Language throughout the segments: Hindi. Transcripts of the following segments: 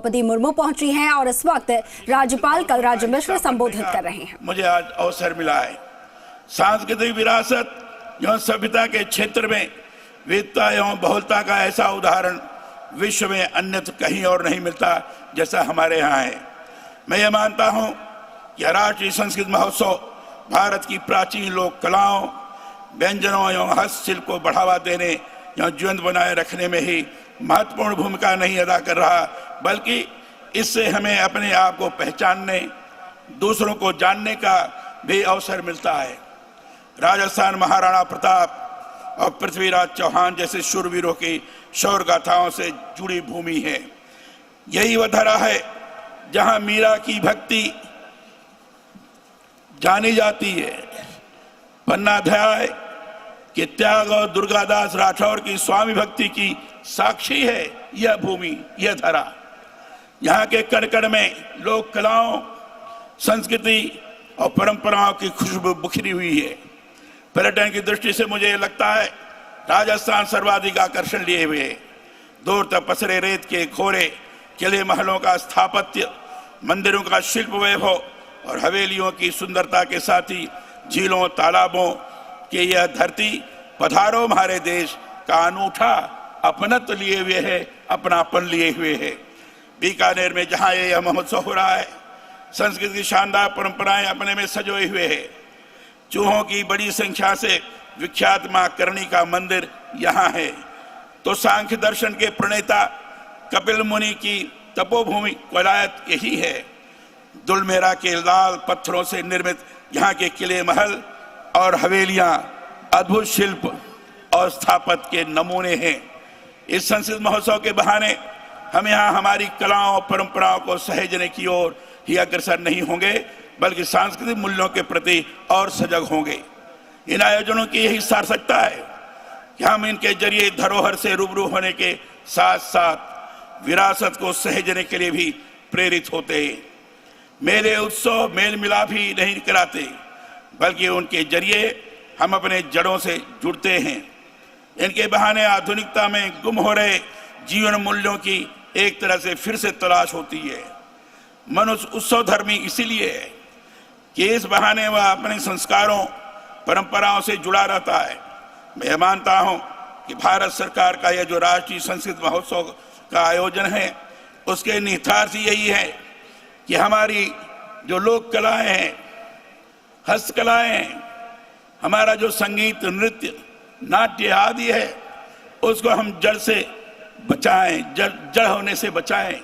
द्रौपदी मुर्मू पहुंची हैं और इस वक्त राज्यपाल कलराज मिश्र संबोधित कर रहे हैं। मुझे आज अवसर मिला है सांस्कृतिक विरासत एवं सभ्यता के क्षेत्र में विविधता एवं बहुलता का ऐसा उदाहरण विश्व में अन्यत्र कहीं और नहीं मिलता जैसा हमारे यहाँ है। मैं ये मानता हूँ कि राष्ट्रीय संस्कृत महोत्सव भारत की प्राचीन लोक कलाओं, व्यंजनों एवं हस्तशिल्प को बढ़ावा देने एवं जीवंत बनाए रखने में ही महत्वपूर्ण भूमिका नहीं अदा कर रहा, बल्कि इससे हमें अपने आप को पहचानने, दूसरों को जानने का भी अवसर मिलता है। राजस्थान महाराणा प्रताप और पृथ्वीराज चौहान जैसे शूरवीरों की शौर्य गाथाओं से जुड़ी भूमि है। यही वह धरा है जहां मीरा की भक्ति जानी जाती है। पन्नाध्याय के त्याग और दुर्गादास राठौर की स्वामी भक्ति की साक्षी है यह भूमि, यह धरा। यहाँ के कण-कण में लोक कलाओं, संस्कृति और परंपराओं की खुशबू बिखरी हुई है। पर्यटन की दृष्टि से मुझे लगता है राजस्थान सर्वाधिक आकर्षण लिए हुए है। दूर तक पसरे रेत के खोरे, किले महलों का स्थापत्य, मंदिरों का शिल्प वैभव और हवेलियों की सुंदरता के साथ ही झीलों, तालाबों की यह धरती पधारो हमारे देश का अनूठा अपनत्व लिए हुए है, अपनापन लिए हुए है। बीकानेर में जहाँ यह महोत्सव हो रहा है, संस्कृत की शानदार परंपराएं अपने में सजोए हुए है। चूहों की बड़ी संख्या से विख्यात मां करणी का मंदिर यहाँ है, तो सांख्य दर्शन के प्रणेता कपिल मुनि की तपोभूमि कोलायत यही है। दुलमेरा के लाल पत्थरों से निर्मित यहाँ के किले, महल और हवेलियां अद्भुत शिल्प और स्थापत्य के नमूने हैं। इस संस्कृत महोत्सव के बहाने हम यहाँ हमारी कलाओं और परंपराओं को सहेजने की ओर ही अग्रसर नहीं होंगे, बल्कि सांस्कृतिक मूल्यों के प्रति और सजग होंगे। इन आयोजनों की यही सार्थकता है कि हम इनके जरिए धरोहर से रूबरू होने के साथ साथ विरासत को सहेजने के लिए भी प्रेरित होते हैं। मेले उत्सव मेल मिलाप ही नहीं कराते, बल्कि उनके जरिए हम अपने जड़ों से जुड़ते हैं। इनके बहाने आधुनिकता में गुम हो रहे जीवन मूल्यों की एक तरह से फिर से तलाश होती है। मनुष्य उत्सव धर्मी इसीलिए है कि इस बहाने वह अपने संस्कारों, परंपराओं से जुड़ा रहता है। मैं मानता हूं कि भारत सरकार का यह जो राष्ट्रीय संस्कृत महोत्सव का आयोजन है, उसके निहितार्थ यही है कि हमारी जो लोक कलाएं हैं, हस्तकलाएं हैं, हमारा जो संगीत, नृत्य, नाट्य आदि है, उसको हम जड़ से बचाएं, जड़ होने से बचाएं।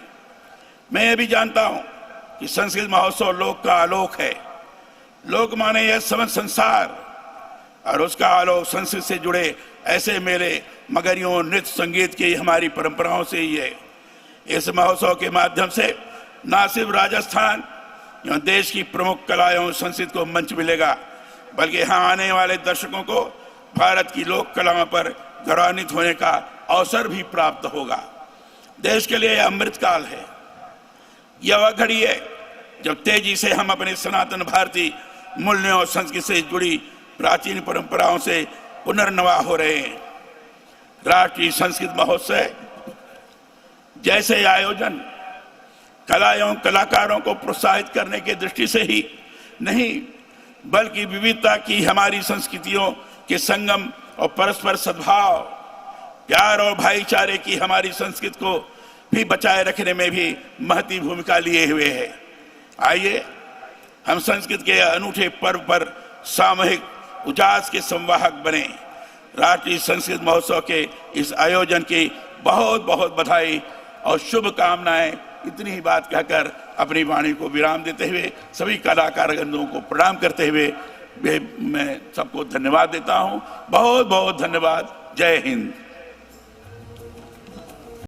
मैं ये भी जानता हूं कि संस्कृत महोत्सव लोक का आलोक है। लोक माने यह समस्त संसार, और उसका आलोक संस्कृत से जुड़े ऐसे मेले, मगरियों, नृत्य, संगीत की हमारी परंपराओं से ही है। इस महोत्सव के माध्यम से न सिर्फ राजस्थान एवं देश की प्रमुख कला एवं संस्कृति को मंच मिलेगा, बल्कि यहाँ आने वाले दर्शकों को भारत की लोक कलाओं पर गौरवान्वित होने का अवसर भी प्राप्त होगा। देश के लिए यह अमृतकाल है। यह वह घड़ी है जब तेजी से हम अपने सनातन भारतीय मूल्यों और संस्कृति से जुड़ी प्राचीन परंपराओं से पुनर्नवा हो रहे हैं। राष्ट्रीय संस्कृत महोत्सव जैसे आयोजन कला एवं कलाकारों को प्रोत्साहित करने की दृष्टि से ही नहीं, बल्कि विविधता की हमारी संस्कृतियों के संगम और परस्पर सद्भाव, प्यार और भाईचारे की हमारी संस्कृति को भी बचाए रखने में भी महती भूमिका लिए हुए है। आइए हम संस्कृत के अनूठे पर्व पर सामूहिक उजास के संवाहक बने। राष्ट्रीय संस्कृत महोत्सव के इस आयोजन की बहुत बहुत बधाई और शुभकामनाएं। इतनी ही बात कहकर अपनी वाणी को विराम देते हुए सभी कलाकारगणों को प्रणाम करते हुए मैं सबको धन्यवाद देता हूं। बहुत बहुत धन्यवाद। जय हिंद।